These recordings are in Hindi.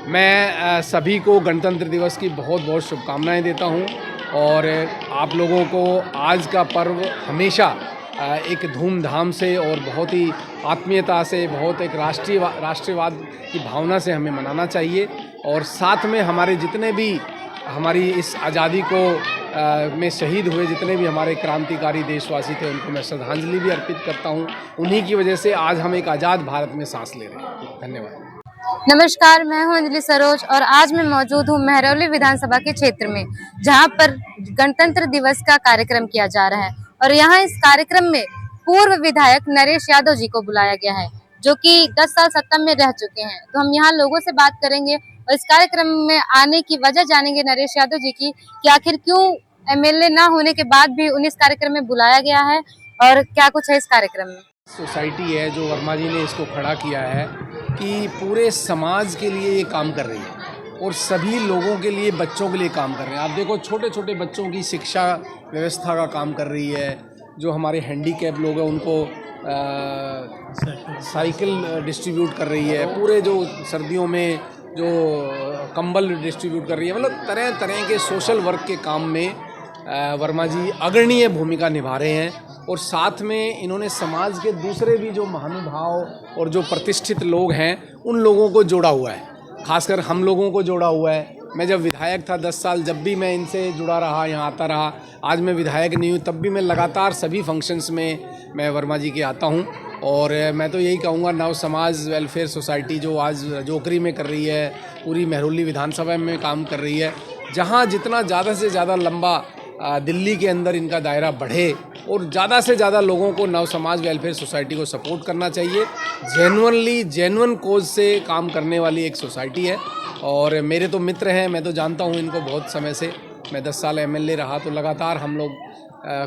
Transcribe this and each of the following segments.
मैं सभी को गणतंत्र दिवस की बहुत बहुत शुभकामनाएं देता हूं और आप लोगों को आज का पर्व हमेशा एक धूमधाम से और बहुत ही आत्मीयता से, बहुत एक राष्ट्रीयवाद की भावना से हमें मनाना चाहिए। और साथ में हमारे जितने भी हमारी इस आज़ादी को में शहीद हुए जितने भी हमारे क्रांतिकारी देशवासी थे, उनको मैं श्रद्धांजलि भी अर्पित करता हूं। उन्हीं की वजह से आज हम एक आज़ाद भारत में सांस ले रहे हैं। धन्यवाद। नमस्कार, मैं हूं अंजलि सरोज और आज मैं मौजूद हूं महरौली विधानसभा के क्षेत्र में, जहां पर गणतंत्र दिवस का कार्यक्रम किया जा रहा है। और यहां इस कार्यक्रम में पूर्व विधायक नरेश यादव जी को बुलाया गया है, जो कि 10 साल सत्ता में रह चुके हैं। तो हम यहां लोगों से बात करेंगे और इस कार्यक्रम में आने की वजह जानेंगे नरेश यादव जी की, कि आखिर क्यों एमएलए ना होने के बाद भी उन्हें इस कार्यक्रम में बुलाया गया है और क्या कुछ है इस कार्यक्रम में। सोसाइटी है जो वर्मा जी ने इसको खड़ा किया है कि पूरे समाज के लिए ये काम कर रही है और सभी लोगों के लिए, बच्चों के लिए काम कर रहे हैं। आप देखो, छोटे छोटे बच्चों की शिक्षा व्यवस्था का काम कर रही है। जो हमारे हैंडीकैप लोग हैं उनको साइकिल डिस्ट्रीब्यूट कर रही है। पूरे जो सर्दियों में जो कंबल डिस्ट्रीब्यूट कर रही है। मतलब तरह तरह के सोशल वर्क के काम में वर्मा जी अग्रणीय भूमिका निभा रहे हैं। और साथ में इन्होंने समाज के दूसरे भी जो महानुभाव और जो प्रतिष्ठित लोग हैं उन लोगों को जोड़ा हुआ है, खासकर हम लोगों को जोड़ा हुआ है। मैं जब विधायक था 10 साल, जब भी मैं इनसे जुड़ा रहा, यहाँ आता रहा। आज मैं विधायक नहीं हूँ, तब भी मैं लगातार सभी फंक्शंस में मैं वर्मा जी के आता हूँ। और मैं तो यही कहूँगा, नव समाज वेलफेयर सोसाइटी जो आज जोकरी में कर रही है, पूरी महरौली विधानसभा में काम कर रही है, जहाँ जितना ज़्यादा से ज़्यादा लंबा दिल्ली के अंदर इनका दायरा बढ़े और ज़्यादा से ज़्यादा लोगों को नव समाज वेलफेयर सोसाइटी को सपोर्ट करना चाहिए। जेन्युइन कोज से काम करने वाली एक सोसाइटी है। और मेरे तो मित्र हैं, मैं तो जानता हूँ इनको बहुत समय से। मैं 10 साल एमएलए रहा, तो लगातार हम लोग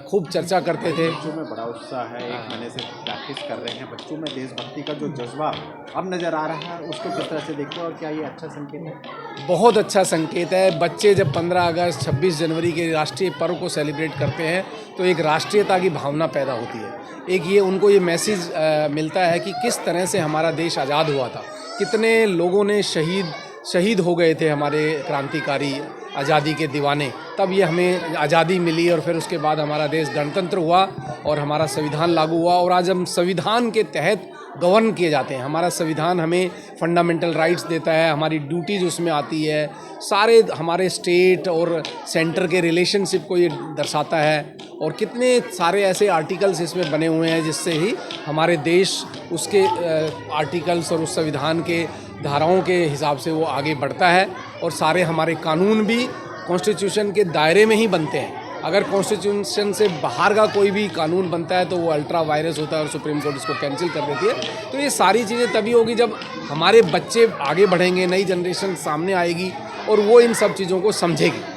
खूब चर्चा करते थे। बच्चों में बड़ा उत्साह है, 1 महीने से प्रैक्टिस कर रहे हैं। बच्चों में देशभक्ति का जो जज्बा अब नज़र आ रहा है, उसको किस तरह से देखते हैं और क्या ये अच्छा संकेत है? बहुत अच्छा संकेत है। बच्चे जब 15 अगस्त 26 जनवरी के राष्ट्रीय पर्व को सेलिब्रेट करते हैं तो एक राष्ट्रीयता की भावना पैदा होती है। एक ये उनको ये मैसेज मिलता है कि किस तरह से हमारा देश आज़ाद हुआ था, कितने लोगों ने शहीद हो गए थे, हमारे क्रांतिकारी आज़ादी के दीवाने। तब ये हमें आज़ादी मिली और फिर उसके बाद हमारा देश गणतंत्र हुआ और हमारा संविधान लागू हुआ। और आज हम संविधान के तहत गवर्न किए जाते हैं। हमारा संविधान हमें फंडामेंटल राइट्स देता है, हमारी ड्यूटीज उसमें आती है, सारे हमारे स्टेट और सेंटर के रिलेशनशिप को ये दर्शाता है। और कितने सारे ऐसे आर्टिकल्स इसमें बने हुए हैं जिससे ही हमारे देश उसके आर्टिकल्स और उस संविधान के धाराओं के हिसाब से वो आगे बढ़ता है। और सारे हमारे कानून भी कॉन्स्टिट्यूशन के दायरे में ही बनते हैं। अगर कॉन्स्टिट्यूशन से बाहर का कोई भी कानून बनता है तो वो अल्ट्रा वायरस होता है और सुप्रीम कोर्ट इसको कैंसिल कर देती है। तो ये सारी चीज़ें तभी होगी जब हमारे बच्चे आगे बढ़ेंगे, नई जनरेशन सामने आएगी और वो इन सब चीज़ों को समझेगी।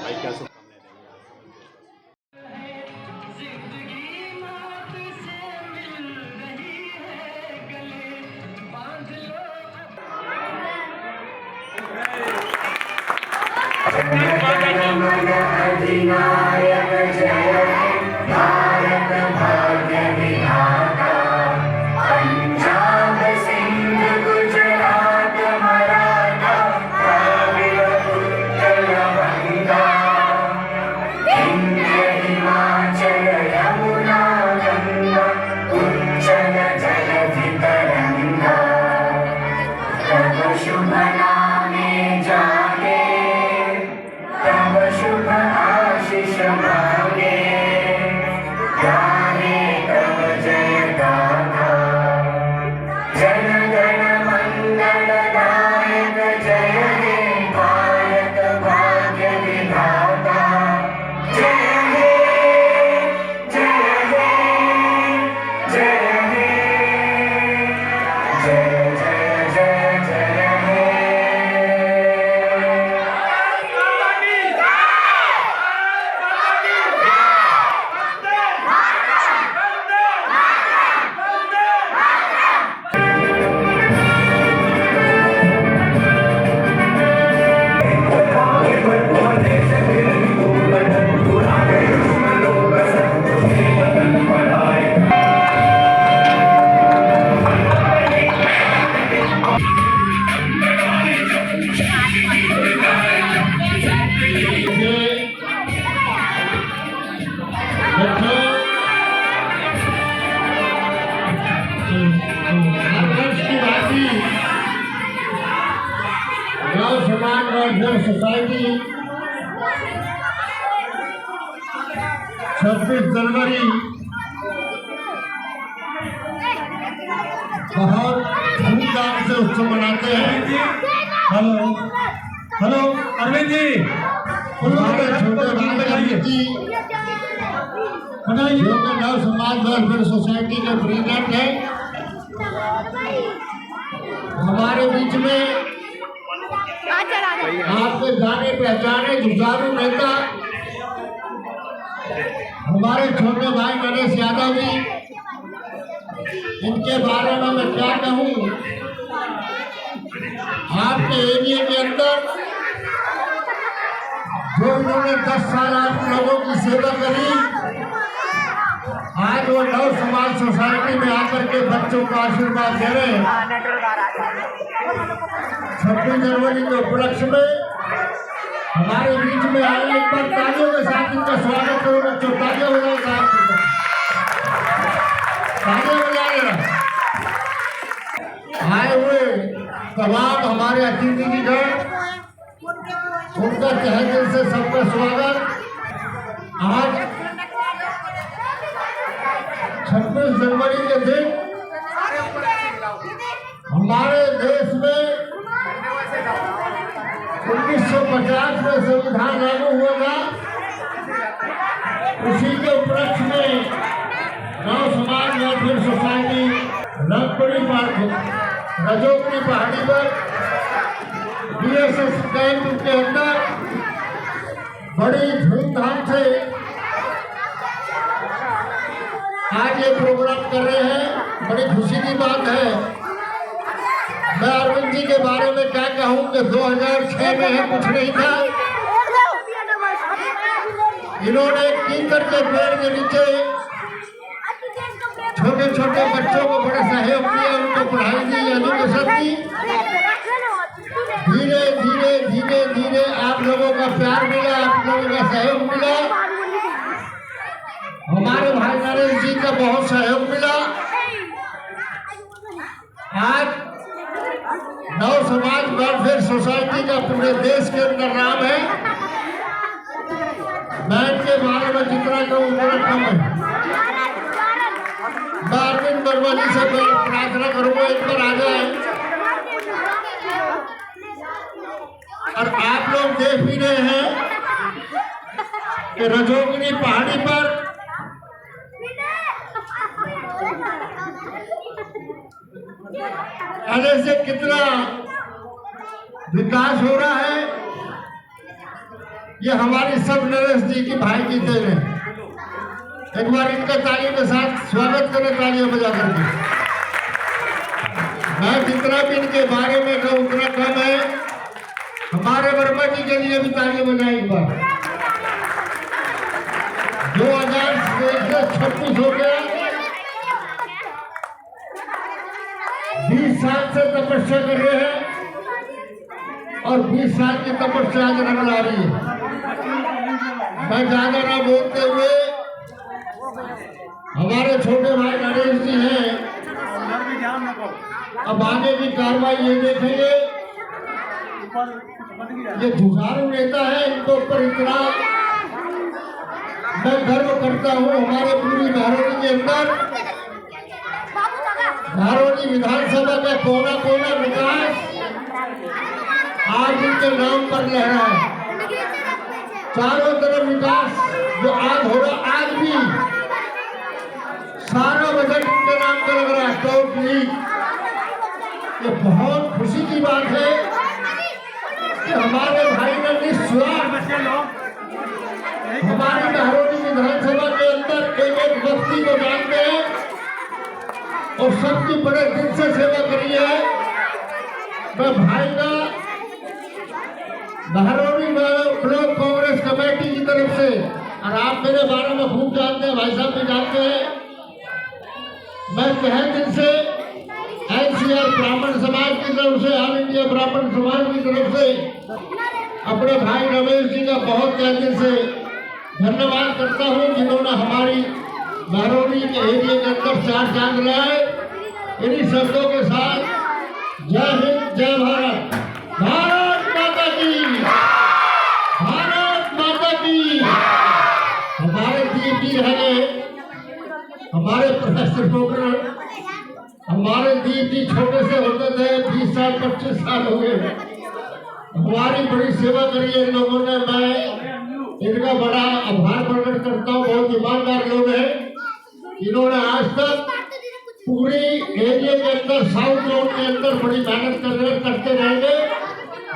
सोसाइटी, गांव समाज वेलफेयर सोसाइटी 26 जनवरी बहुत धूमधाम से उत्सव मनाते हैं। हेलो हेलो अरविंद जी, हमारे छोटे भाई जी जो कि गांव समाज वेलफेयर सोसाइटी के प्रेसिडेंट हैं, हमारे बीच में आपके जाने पहचाने जुझारू नेता हमारे छोटे भाई नरेश यादव जी, इनके बारे में मैं क्या कहूँ। आपके एरिया के अंदर जो इन्होंने 10 साल आप लोगों की सेवा करी, आज वो नव समाज सोसाइटी में आकर के बच्चों का आशीर्वाद दे रहे हैं। 26 जनवरी के उपलक्ष्य में हमारे बीच में आए, एक बार तालियों के साथ इनका स्वागत करो बच्चों, तालियां बजाओ साहब, तालियां बजा रहे आए हुए तमाम हमारे अतिथि गण, उनका तहे दिल से सबका स्वागत। आज 26 जनवरी के दिन हमारे देश में 1950 में संविधान लागू हुआ था। उसी के उपलक्ष्य में गांव समाज वेलफेयर सोसाइटी रंगपुरी रजोपुरी पहाड़ी पर बीएसएस कैंप के अंदर बड़ी धूमधाम से आज ये प्रोग्राम कर रहे हैं। बड़ी खुशी की बात है। मैं अरविंद जी के बारे में क्या कहूँ कि 2006 में है कुछ नहीं था, इन्होंने कीकर के पेड़ के नीचे छोटे छोटे बच्चों को बड़ा सहयोग दिया, उनको पढ़ाई दी, एजुकेशन दी। धीरे धीरे धीरे धीरे आप लोगों का प्यार मिला, आप लोगों का सहयोग मिला, हमारे भाई नरेश जी का बहुत सहयोग मिला। आज नव समाज वेलफेयर सोसाइटी का पूरे देश के अंदर नाम है। मैं इनके बारे में जितना कहूँ उतना कम है। मैं अरविंद वर्मा जी से प्रार्थना करूंगा एक बार आ जाए, और आप लोग देख भी रहे हैं कि रजोगुनी पहाड़ी पर पहले से कितना विकास हो रहा है, ये हमारी सब नरेश जी की भाई की देन है। एक बार इनका तालियों के साथ स्वागत करें, तालियां बजा करके। मैं जितना भी इनके बारे में कहूँ उतना कम है। हमारे वर्मा जी के लिए भी तालियां बजाएं एक बार। 2026 हो गया, 20 साल से तपस्या कर रहे हैं और 20 साल की तपस्या आज रंग ला रही है। मैं ज्यादा ना बोलते हुए हमारे छोटे भाई नरेश जी हैं, अब आगे की कार्रवाई ये देखेंगे। ये जुझारू नेता है, इनके ऊपर इतना मैं गर्व करता हूँ। हमारे पूरी महरौनी के अंदर महरौनी विधानसभा का कोना कोना विकास आज इनके नाम पर लहरा है। चारों तरफ विकास जो आज हो रहा, आज भी सारा बजट इनके नाम पर लग रहा है टोटली। ये बहुत खुशी की बात है कि हमारे भाई ने निस्वार्थ हमारी महरौनी विधानसभा के अंदर एक एक व्यक्ति को जानते हैं और सबकी बड़े दिल से सेवा करी है। मैं भाई का महरौनी ब्लॉक कांग्रेस कमेटी की तरफ से, और आप मेरे बारे में खूब जानते हैं, भाई साहब भी जानते हैं, मैं तहे दिल से एनसीआर ब्राह्मण समाज की तरफ से, ऑल इंडिया ब्राह्मण समाज की तरफ से अपने भाई रमेश जी का बहुत तहे दिल से धन्यवाद करता हूँ, जिन्होंने हमारी महरौनी के एरिया के अंदर चार चांद लाए। इन्हीं शब्दों के साथ जय हिंद, जय भारत। भारत माता की, भारत माता की। हमारे दीदी है, हमारे प्रोफेसर पोखरण, हमारे दीदी छोटे से होते थे, 20 साल 25 साल हो गए। हमारी बड़ी सेवा करी है इन लोगों ने। मैं इनका बड़ा आभार प्रकट करता हूँ। बहुत ईमानदार लोग हैं। इन्होंने आज तक पूरे एरिया के अंदर, साउथ जोन के अंदर बड़ी मेहनत करते रहेंगे।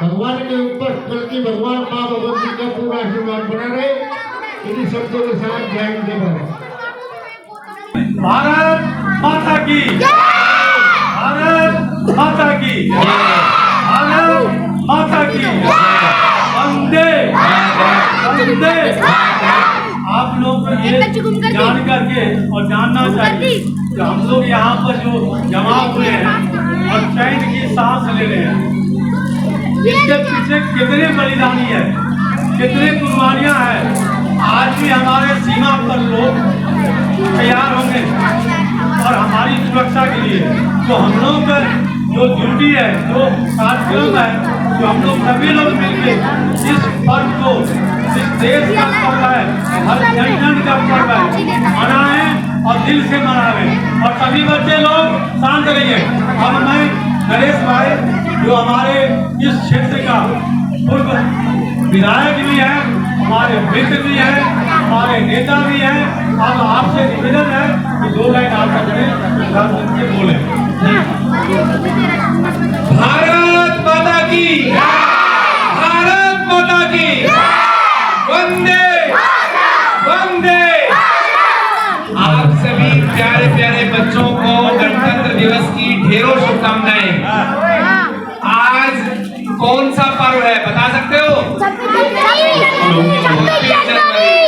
भगवान के ऊपर, बल्कि भगवान माँ भगवती का पूरा आशीर्वाद बना रहे। इन्हीं शब्दों के साथ जय हिंद, जय भारत। भारत माता की, भारत माता की, भारत माता की, वंदे वंदे। आप लोग को ये जान करके और जानना चाहिए कि हम लोग यहाँ पर जो जमा हुए हैं और चैन की सांस ले रहे हैं, इसके पीछे कितने बलिदानी है, कितने कुर्बानियां हैं। आज भी हमारे सीमा पर लोग तैयार होंगे और हमारी सुरक्षा के लिए तो हम लोग का जो ड्यूटी है, जो कार्यक्रम है, जो हम लोग सभी लोग मिलकर इस पर्व को, इस देश का पर्व है, हर जन का पर्व है, मनाएं और दिल से मनाएं। और सभी बच्चे लोग शांत रहिए। अब मैं नरेश भाई जो हमारे इस क्षेत्र का पूर्व विधायक भी है, हमारे मित्र भी है, हमारे नेता भी है, अब आपसे निवेदन है कि 2 लाइन आप अपने प्रधानमंत्री से बोले। भारत माता की, भारत माता की, वंदे वंदे। आप सभी प्यारे प्यारे बच्चों को गणतंत्र दिवस की ढेरों शुभकामनाएं। आज कौन सा पर्व है बता सकते हो? 26 जनवरी।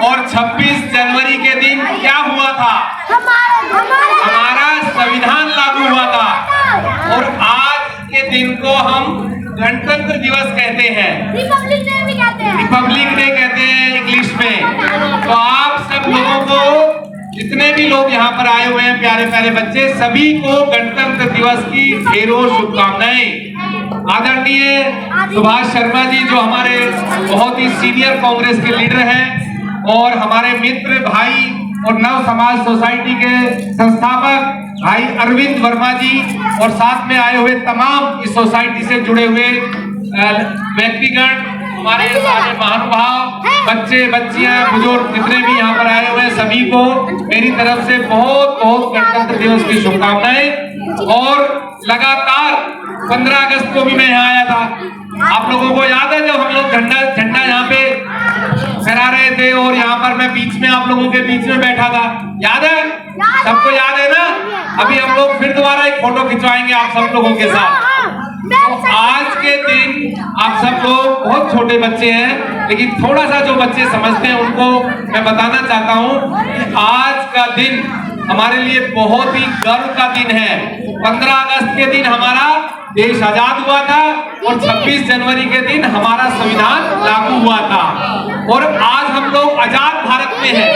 और 26 जनवरी के दिन क्या हुआ था? हमारा संविधान लागू हुआ था। और आज के दिन को हम गणतंत्र दिवस कहते हैं, रिपब्लिक डे कहते हैं इंग्लिश में। तो आप सब लोगों को, जितने भी लोग यहाँ पर आए हुए हैं, प्यारे प्यारे बच्चे, सभी को गणतंत्र दिवस की ढेरों शुभकामनाएं। आदरणीय सुभाष शर्मा जी जो हमारे बहुत ही सीनियर कांग्रेस के लीडर हैं और हमारे मित्र भाई और नव समाज सोसाइटी के संस्थापक भाई अरविंद वर्मा जी और साथ में आए हुए तमाम इस सोसाइटी से जुड़े हुए व्यक्तिगण, हमारे सारे महानुभाव, बच्चे बच्चियां, बुजुर्ग जितने भी यहाँ पर आए हुए हैं, सभी को मेरी तरफ से बहुत बहुत गणतंत्र दिवस की शुभकामनाएं। और लगातार 15 अगस्त को भी मैं यहाँ आया था। आप लोगों को याद है जब हम लोग झंडा यहाँ पे फहरा रहे थे और यहाँ पर मैं बीच में, आप लोगों के बीच में बैठा था, याद है? सबको याद है ना? अभी हम लोग फिर दोबारा एक फोटो खिंचवाएंगे आप सब लोगों के साथ। तो आज के दिन आप सब लोग बहुत छोटे बच्चे हैं, लेकिन थोड़ा सा जो बच्चे समझते हैं उनको मैं बताना चाहता हूँ कि आज का दिन हमारे लिए बहुत ही गर्व का दिन है। 15 अगस्त के दिन हमारा देश आजाद हुआ था और 26 जनवरी के दिन हमारा संविधान लागू हुआ था। और आज हम लोग आजाद भारत में हैं।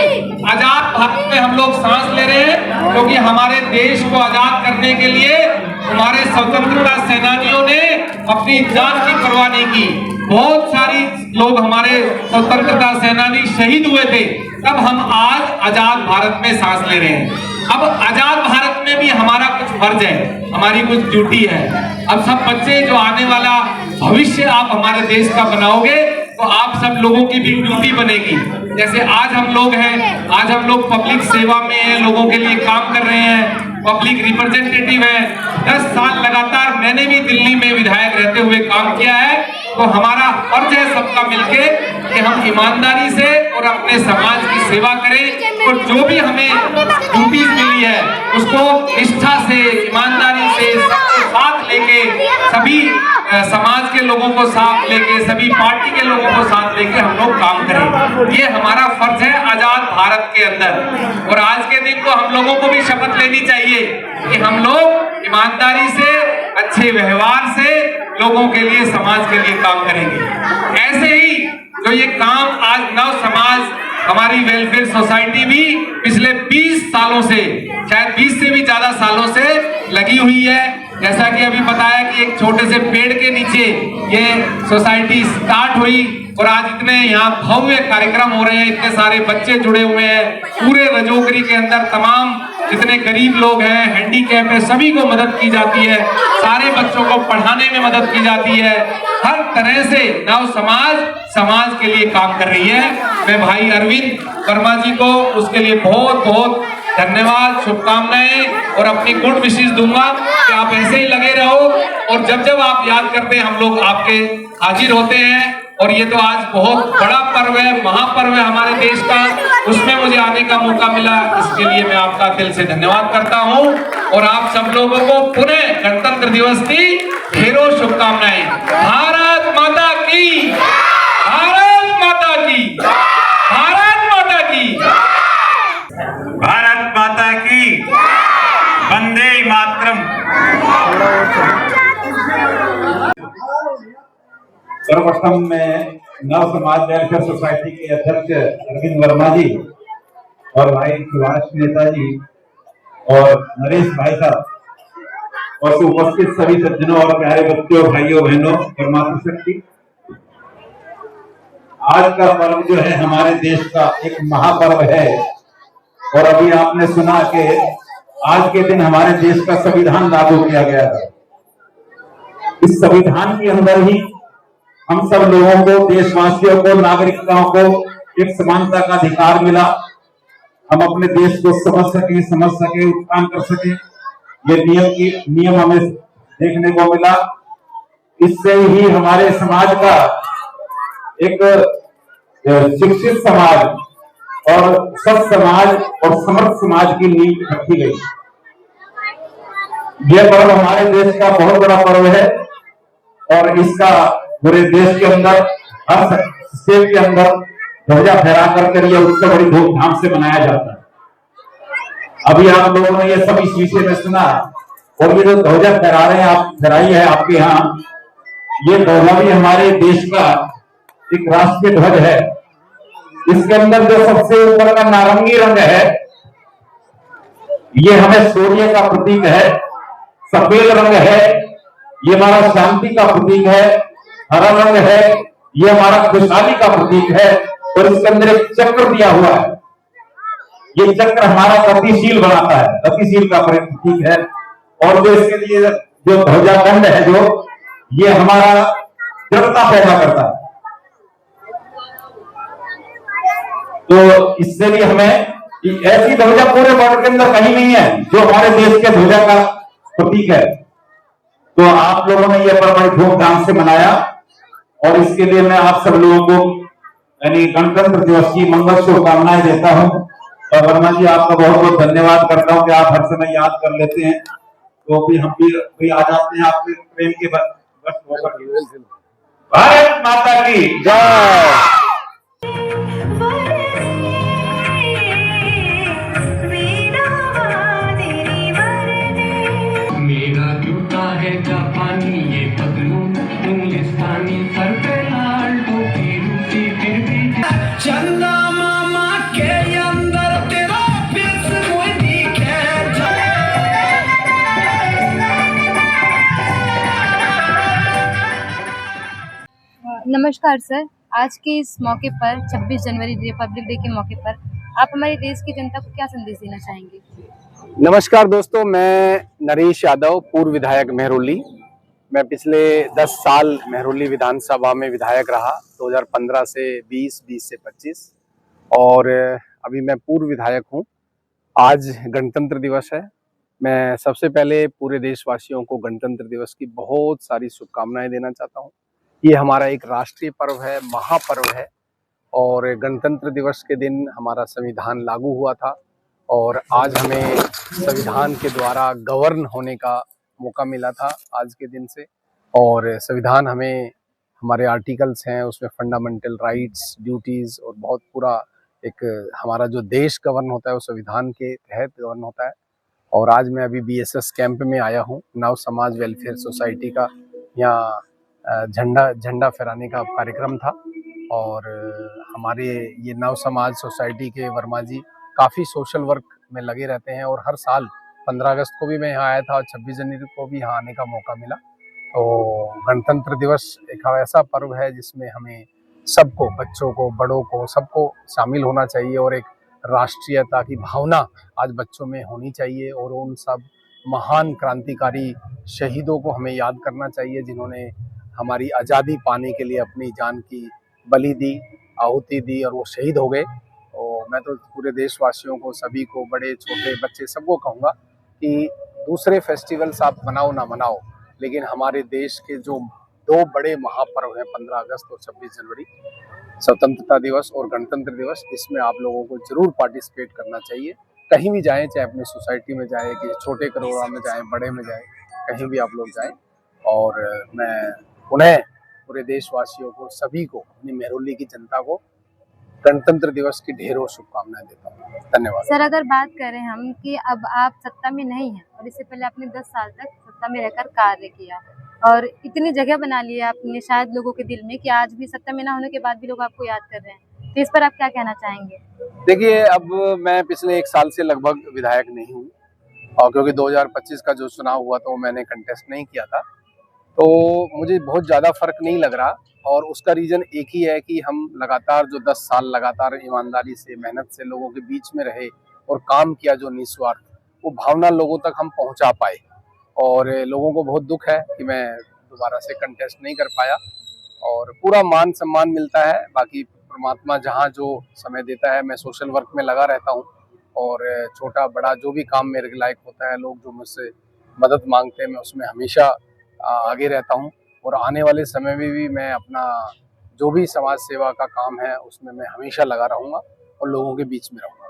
आजाद भारत में हम लोग सांस ले रहे हैं क्योंकि हमारे देश को आजाद करने के लिए हमारे स्वतंत्रता सेनानियों ने अपनी जान की परवाह नहीं की। बहुत सारी लोग हमारे स्वतंत्रता सेनानी शहीद हुए थे, तब हम आज आजाद भारत में सांस ले रहे हैं। अब आजाद भारत में भी हमारा कुछ फर्ज है, हमारी कुछ ड्यूटी है। अब सब बच्चे जो आने वाला भविष्य आप हमारे देश का बनाओगे तो आप सब लोगों की भी ड्यूटी बनेगी। जैसे आज हम लोग हैं, आज हम लोग पब्लिक सेवा में हैं, लोगों के लिए काम कर रहे हैं, पब्लिक रिप्रेजेंटेटिव है। 10 साल लगातार मैंने भी दिल्ली में विधायक रहते हुए काम किया है। तो हमारा फर्ज है सबका मिलके कि हम ईमानदारी से और अपने समाज की सेवा करें और जो भी हमें ड्यूटीज मिली है उसको निष्ठा से, ईमानदारी से, सबको साथ लेके, सभी समाज के लोगों को साथ लेके, सभी पार्टी के लोगों को साथ लेके हम लोग काम करें। ये हमारा फर्ज है आजाद भारत के अंदर। और आज के दिन को हम लोगों को भी शपथ लेनी चाहिए कि हम लोग ईमानदारी से, अच्छे व्यवहार से लोगों के लिए, समाज के लिए काम करेंगे। ऐसे ही जो ये काम आज नव समाज, हमारी वेलफेयर सोसाइटी भी पिछले 20 सालों से, शायद 20 से भी ज्यादा सालों से लगी हुई है। जैसा कि अभी बताया कि एक छोटे से पेड़ के नीचे ये सोसाइटी स्टार्ट हुई और आज इतने यहाँ भव्य कार्यक्रम हो रहे हैं, इतने सारे बच्चे जुड़े हुए हैं। पूरे रजोगरी के अंदर तमाम जितने गरीब लोग हैं, हैंडीकैप है, सभी को मदद की जाती है। सारे बच्चों को पढ़ाने में मदद की जाती है। हर तरह से नव समाज के लिए काम कर रही है। मैं भाई अरविंद वर्मा जी को उसके लिए बहुत बहुत धन्यवाद, शुभकामनाएं और अपनी गुड विशेष दूंगा कि आप ऐसे ही लगे रहो और जब जब आप याद करते हैं हम लोग आपके हाजिर होते हैं। और ये तो आज बहुत बड़ा पर्व है, महापर्व है हमारे देश का, उसमें मुझे आने का मौका मिला, इसके लिए मैं आपका दिल से धन्यवाद करता हूं और आप सब लोगों को पुनः गणतंत्र दिवस की ढेरों शुभकामनाएं। भारत माता की, भारत माता की, भारत माता की, भारत माता की, वंदे मातरम। सर्वप्रथम में नव समाज वेलफेयर सोसाइटी के अध्यक्ष अरविंद वर्मा जी और भाई सुभाष नेता जी और नरेश भाई साहब और उपस्थित सभी सज्जनों और प्यारे बच्चों, भाइयों बहनों और मातृशक्ति, आज का पर्व जो है हमारे देश का एक महापर्व है। और अभी आपने सुना कि आज के दिन हमारे देश का संविधान लागू किया गया था। इस संविधान के अंदर ही हम सब लोगों को, देशवासियों को, नागरिकताओं को एक समानता का अधिकार मिला। हम अपने देश को समझ सके, उत्थान कर सके, ये नियम हमें देखने को मिला। इससे ही हमारे समाज का एक शिक्षित समाज और सत समाज और समर्थ समाज की नींव रखी गई। यह पर्व हमारे देश का बहुत बड़ा पर्व है और इसका पूरे देश के अंदर, हर स्टेट के अंदर ध्वजा फहरा करके यह उत्सव बड़ी धूमधाम से मनाया जाता है। अभी आप लोगों ने ये सब इस विषय में सुना और ये जो ध्वजा फहरा रहे हैं, आप फहराई है आपके यहाँ, ये ध्वजा भी हमारे देश का एक राष्ट्रीय ध्वज है। इसके अंदर जो सबसे ऊपर का नारंगी रंग है, ये हमें सूर्य का प्रतीक है। सफेद रंग है, ये हमारा शांति का प्रतीक है। हरा रंग है, ये हमारा खुशहाली का प्रतीक है। और इसके अंदर एक चक्र दिया हुआ है, ये चक्र हमारा गतिशील बनाता है, गतिशील का प्रतीक है। और जो इसके लिए जो ध्वजादंड है, जो ये हमारा दृढ़ता पैदा करता है। तो इससे भी हमें ऐसी ध्वजा पूरे वर्ल्ड के अंदर कहीं नहीं है जो हमारे देश के ध्वजा का प्रतीक है। तो आप लोगों ने यह पर्व बड़ी धूमधाम से मनाया और इसके लिए मैं आप सब लोगों को यानी गणतंत्र दिवस की मंगल शुभकामनाएं देता हूं। और वर्मा जी, आपका बहुत बहुत धन्यवाद करता हूं कि आप हर समय याद कर लेते हैं, तो भी हम भी आ जाते हैं आपके प्रेम के बस। भारत माता की जय। मेरा जूता है जापानी, ये पतलून इंग्लिस्तानी, सर पे लाल टोपी रूसी, फिर भी चंदा मामा के अंदर तेरा फेस कोई दिखे। नमस्कार सर, आज के इस मौके पर 26 जनवरी रिपब्लिक डे के मौके पर आप हमारे देश की जनता को क्या संदेश देना चाहेंगे? नमस्कार दोस्तों, मैं नरेश यादव, पूर्व विधायक मेहरौली। मैं पिछले 10 साल मेहरौली विधानसभा में विधायक रहा, 2015 से 20, 20 से 25, और अभी मैं पूर्व विधायक हूं। आज गणतंत्र दिवस है। मैं सबसे पहले पूरे देशवासियों को गणतंत्र दिवस की बहुत सारी शुभकामनाएं देना चाहता हूं। ये हमारा एक राष्ट्रीय पर्व है, महापर्व है, और गणतंत्र दिवस के दिन हमारा संविधान लागू हुआ था और आज हमें संविधान के द्वारा गवर्न होने का मौका मिला था आज के दिन से। और संविधान हमें, हमारे आर्टिकल्स हैं उसमें फंडामेंटल राइट्स, ड्यूटीज़ और बहुत पूरा एक हमारा जो देश गवर्न होता है वो संविधान के तहत गवर्न होता है। और आज मैं अभी BSS कैंप में आया हूँ, नव समाज वेलफेयर सोसाइटी का। यहाँ झंडा फहराने का कार्यक्रम था और हमारे ये नव समाज सोसाइटी के वर्मा जी काफ़ी सोशल वर्क में लगे रहते हैं और हर साल 15 अगस्त को भी मैं यहाँ आया था और 26 जनवरी को भी यहाँ आने का मौका मिला। तो गणतंत्र दिवस एक ऐसा पर्व है जिसमें हमें सबको, बच्चों को, बड़ों को, सबको शामिल होना चाहिए और एक राष्ट्रीयता की भावना आज बच्चों में होनी चाहिए और उन सब महान क्रांतिकारी शहीदों को हमें याद करना चाहिए जिन्होंने हमारी आज़ादी पाने के लिए अपनी जान की बलि दी, आहुति दी और वो शहीद हो गए। और मैं तो पूरे देशवासियों को, सभी को, बड़े छोटे बच्चे सबको कहूँगा कि दूसरे फेस्टिवल्स आप मनाओ ना मनाओ, लेकिन हमारे देश के जो दो बड़े महापर्व हैं 15 अगस्त और 26 जनवरी, स्वतंत्रता दिवस और गणतंत्र दिवस, इसमें आप लोगों को जरूर पार्टिसिपेट करना चाहिए। कहीं भी जाएं, चाहे अपनी सोसाइटी में जाएं, कि छोटे करोड़ा में जाएं, बड़े में जाएं, कहीं भी आप लोग जाएं। और मैं उन्हें, पूरे देशवासियों को, सभी को, अपनी मेहरौली की जनता को गणतंत्र दिवस की ढेरों शुभकामनाएं देता हूँ। धन्यवाद। सर, अगर बात करें हम कि अब आप सत्ता में नहीं हैं और इससे पहले आपने 10 साल तक सत्ता में रहकर कार्य किया और इतनी जगह बना ली है आपने शायद लोगों के दिल में कि आज भी सत्ता में ना होने के बाद भी लोग आपको याद कर रहे हैं, तो इस पर आप क्या कहना चाहेंगे? देखिए, अब मैं पिछले 1 साल से लगभग विधायक नहीं हूँ और क्योंकि 2025 का जो चुनाव हुआ तो मैंने कंटेस्ट नहीं किया था, तो मुझे बहुत ज़्यादा फर्क नहीं लग रहा। और उसका रीज़न एक ही है कि हम लगातार जो 10 साल लगातार ईमानदारी से, मेहनत से लोगों के बीच में रहे और काम किया जो निस्वार्थ, वो भावना लोगों तक हम पहुंचा पाए। और लोगों को बहुत दुख है कि मैं दोबारा से कंटेस्ट नहीं कर पाया और पूरा मान सम्मान मिलता है। बाकी परमात्मा जहाँ जो समय देता है, मैं सोशल वर्क में लगा रहता हूँ और छोटा बड़ा जो भी काम मेरे लायक होता है, लोग जो मुझसे मदद मांगते हैं, मैं उसमें हमेशा आगे रहता हूँ। और आने वाले समय में भी मैं अपना जो भी समाज सेवा का काम है उसमें मैं हमेशा लगा रहूँगा और लोगों के बीच में रहूँगा।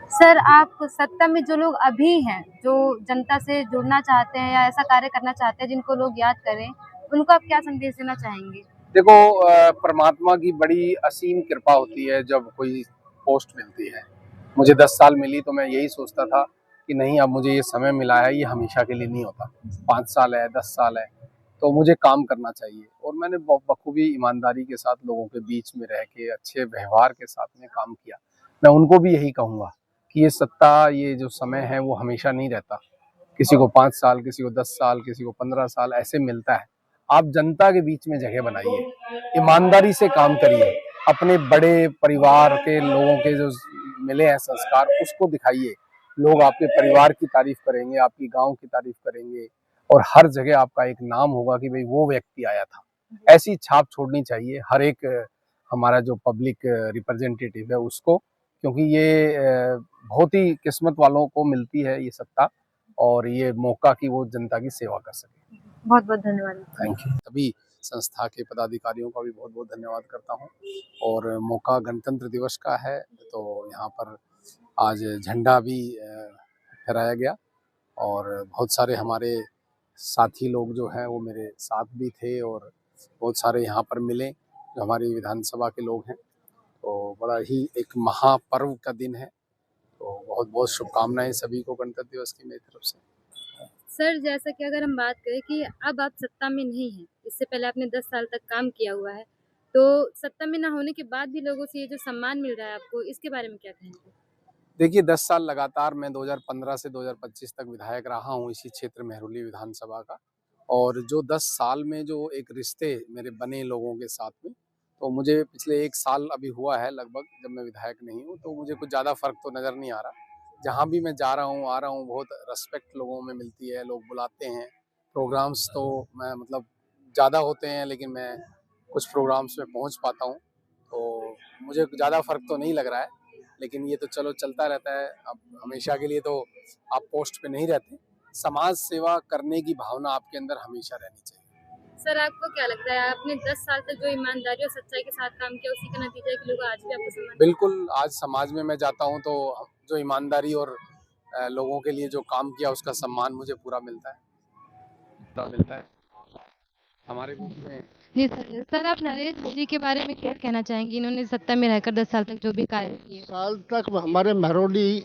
सर, आप सत्ता में जो लोग अभी हैं, जो जनता से जुड़ना चाहते हैं या ऐसा कार्य करना चाहते हैं जिनको लोग याद करें, उनको आप क्या संदेश देना चाहेंगे? देखो, परमात्मा की बड़ी असीम कृपा होती है जब कोई पोस्ट मिलती है। मुझे 10 साल मिली तो मैं यही सोचता था कि नहीं, अब मुझे ये समय मिला है, ये हमेशा के लिए नहीं होता। 5 साल है, 10 साल है, तो मुझे काम करना चाहिए। और मैंने बखूबी ईमानदारी के साथ लोगों के बीच में रह के अच्छे व्यवहार के साथ में काम किया। मैं उनको भी यही कहूँगा कि ये सत्ता, ये जो समय है वो हमेशा नहीं रहता। किसी को 5 साल, किसी को 10 साल, किसी को 15 साल ऐसे मिलता है। आप जनता के बीच में जगह बनाइए, ईमानदारी से काम करिए, अपने बड़े परिवार के लोगों के जो मिले हैं संस्कार उसको दिखाइए। लोग आपके परिवार की तारीफ करेंगे, आपकी गांव की तारीफ करेंगे और हर जगह आपका एक नाम होगा कि भाई वो व्यक्ति आया था। ऐसी छाप छोड़नी चाहिए हर एक हमारा जो पब्लिक रिप्रेजेंटेटिव है उसको, क्योंकि ये बहुत ही किस्मत वालों को मिलती है ये सत्ता और ये मौका कि वो जनता की सेवा कर सके। बहुत बहुत धन्यवाद। Thank you. सभी संस्था के पदाधिकारियों का भी बहुत बहुत धन्यवाद करता हूँ। और मौका गणतंत्र दिवस का है तो यहाँ पर आज झंडा भी फहराया गया और बहुत सारे हमारे साथी लोग जो हैं वो मेरे साथ भी थे और बहुत सारे यहाँ पर मिले जो हमारी विधानसभा के लोग हैं। तो बड़ा ही एक महापर्व का दिन है, तो बहुत बहुत शुभकामनाएं सभी को गणतंत्र दिवस की मेरी तरफ से। सर, जैसा कि अगर हम बात करें कि अब आप सत्ता में नहीं हैं, इससे पहले आपने 10 साल तक काम किया हुआ है, तो सत्ता में ना होने के बाद भी लोगों से ये जो सम्मान मिल रहा है आपको, इसके बारे में क्या कहेंगे? देखिए, 10 साल लगातार मैं 2015 से 2025 तक विधायक रहा हूँ इसी क्षेत्र मेहरौली विधानसभा का। और जो 10 साल में जो एक रिश्ते मेरे बने लोगों के साथ में, तो मुझे पिछले 1 साल अभी हुआ है लगभग जब मैं विधायक नहीं हूँ, तो मुझे कुछ ज़्यादा फर्क तो नज़र नहीं आ रहा। जहाँ भी मैं जा रहा हूँ, आ रहा हूँ, बहुत रिस्पेक्ट लोगों में मिलती है, लोग बुलाते हैं। प्रोग्राम्स तो मैं मतलब ज़्यादा होते हैं लेकिन मैं कुछ प्रोग्राम्स में पहुँच पाता हूँ, तो मुझे ज़्यादा फर्क तो नहीं लग रहा है। लेकिन ये तो चलो चलता रहता है, अब हमेशा के लिए तो आप पोस्ट पे नहीं रहते। समाज सेवा करने की भावना आपके अंदर हमेशा रहनी चाहिए। सर, आपको क्या लगता है आपने 10 साल तक जो ईमानदारी और सच्चाई के साथ काम किया उसी का नतीजा है कि लोग आज भी आपको सम्मान? बिल्कुल, आज समाज में मैं जाता हूँ तो जो ईमानदारी और लोगों के लिए जो काम किया उसका सम्मान मुझे पूरा मिलता है हमारे बीच में। जी सर, आप नरेंद्र मोदी के बारे में क्या कहना चाहेंगे? इन्होंने सत्ता में रहकर 10 साल तक जो भी कार्य किए। साल तक हमारे मेहरौली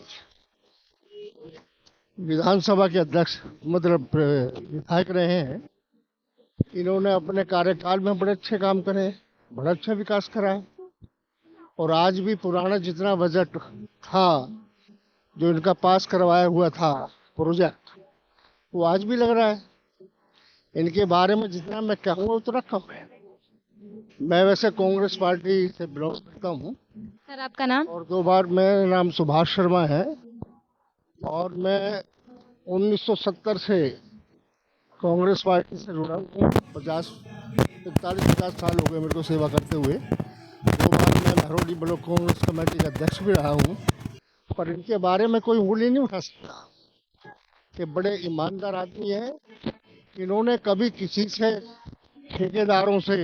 विधानसभा के अध्यक्ष मतलब विधायक रहे हैं। इन्होंने अपने कार्यकाल में बड़े अच्छे काम करे, बड़ा अच्छा विकास करा है और आज भी पुराना जितना बजट था जो इनका पास करवाया हुआ था प्रोजेक्ट, वो आज भी लग रहा है। इनके बारे में जितना मैं कहूँगा उतना कम है। मैं वैसे कांग्रेस पार्टी से बिलोंग करता हूँ सर आपका नाम? और 2 बार, मेरा नाम सुभाष शर्मा है और मैं 1970 से कांग्रेस पार्टी से जुड़ा हूँ। 45-50 साल हो गए मेरे को सेवा करते हुए। 2 बार मैं महरौली ब्लॉक कांग्रेस कमेटी का अध्यक्ष भी रहा हूँ। पर इनके बारे में कोई उंगली नहीं उठा सकता कि बड़े ईमानदार आदमी हैं। इन्होंने कभी किसी से, ठेकेदारों से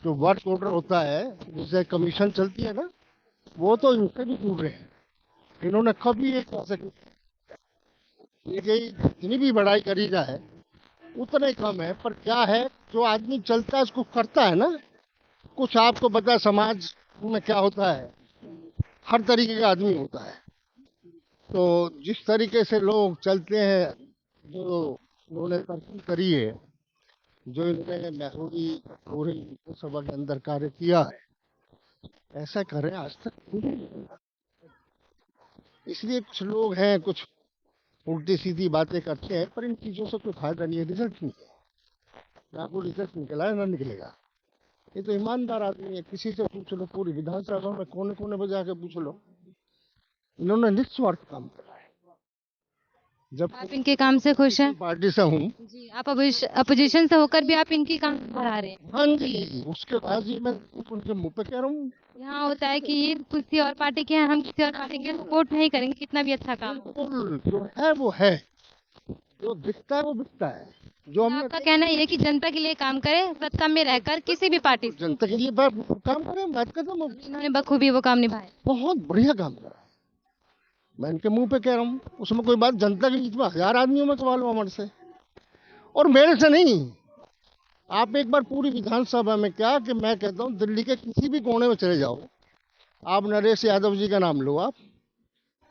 जो वर्क ऑर्डर होता है जिससे कमीशन चलती है ना, वो तो इनसे भी दूर रहे हैं। इन्होंने कभी एक ऐसे, जितनी भी बड़ाई करी जाए उतना ही कम है। पर क्या है, जो आदमी चलता है उसको करता है ना। कुछ आपको पता है समाज में क्या होता है, हर तरीके का आदमी होता है। तो जिस तरीके से लोग चलते हैं, जो उन्होंने तरक्की करी है, जो इन्होंने महरौली पूरे विधानसभा के अंदर कार्य किया है, ऐसा करें आज तक नहीं हुआ। इसलिए कुछ लोग हैं, कुछ उल्टी सीधी बातें करते हैं, पर इन चीज़ों से कोई फायदा नहीं है। रिजल्ट नहीं है, ना कोई रिजल्ट निकला है ना निकलेगा। ये तो ईमानदार आदमी है, किसी से पूछ लो, पूरी विधानसभा में कोने कोने में जाके पूछ लो, इन्होंने निस्वार्थ काम करा है। जब आप इनके काम से खुश हैं? पार्टी से हूँ जी, आप अपोजिशन से होकर भी आप इनकी काम बढ़ा रहे हैं। हाँ जी, उसके बाद ही मैं उनके मुंह पे कह रहा हूँ। यहाँ होता है कि ये किसी और पार्टी के हैं, हम किसी और पार्टी के सपोर्ट नहीं करेंगे, कितना भी अच्छा काम हो। जो है वो है, जो दिखता है वो बिकता है। जो हमने आपका कहना ये है कि जनता के लिए काम करें, सत्ता में रहकर किसी भी पार्टी से। जनता के लिए काम करें, बात करता हूँ। इन्होंने बखूबी वो काम निभाए। बहुत बढ़िया काम करा, मैं इनके मुंह पे कह रहा हूँ। उसमें कोई बात, जनता के बीच में 1000 आदमियों में सवाल हुआ हमारे से, और मेरे से नहीं। आप एक बार पूरी विधानसभा में, क्या कि मैं कहता हूँ दिल्ली के किसी भी कोने में चले जाओ, आप नरेश यादव जी का नाम लो, आप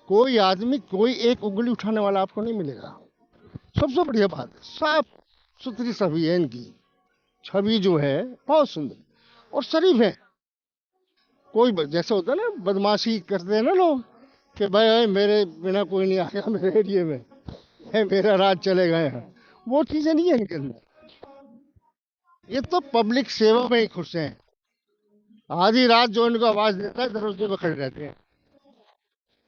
कोई आदमी, कोई एक उंगली उठाने वाला आपको नहीं मिलेगा। सबसे बढ़िया बात है, साफ सुथरी छवि है इनकी। छवि जो है बहुत सुंदर और शरीफ है। कोई जैसे होता है ना, बदमाशी करते हैं ना लोग कि भाई मेरे बिना कोई नहीं आएगा मेरे एरिया में, मेरा राज चले गए हैं, वो चीजें नहीं है इनके अंदर। ये तो पब्लिक सेवा में ही खुश हैं। आधी रात जो इनको आवाज देता है दरवाजे पे खड़े रहते हैं।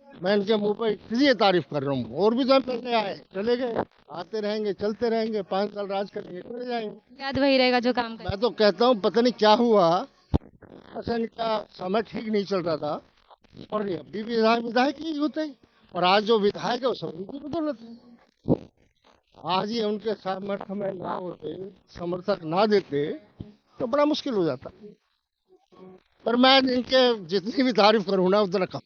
मैं इनके मुंह पर इसलिए तारीफ कर रहा हूँ। और भी जब पहले आए चले गए, आते रहेंगे, चलते रहेंगे, 5 साल राज करेंगे, चले जाएंगे। याद वही रहेगा जो काम करे। मैं तो कहता हूँ पता नहीं क्या हुआ, अच्छा इनका समय ठीक नहीं चल रहा था, और अभी भी विधायक ही होते हैं, और आज जो विधायक है वो सब उनकी बदौलत है। आज ही उनके सामर्थ्य में ना होते, समर्थक ना देते तो बड़ा मुश्किल हो जाता। पर मैं इनके जितनी भी तारीफ करूँ ना उतना कम।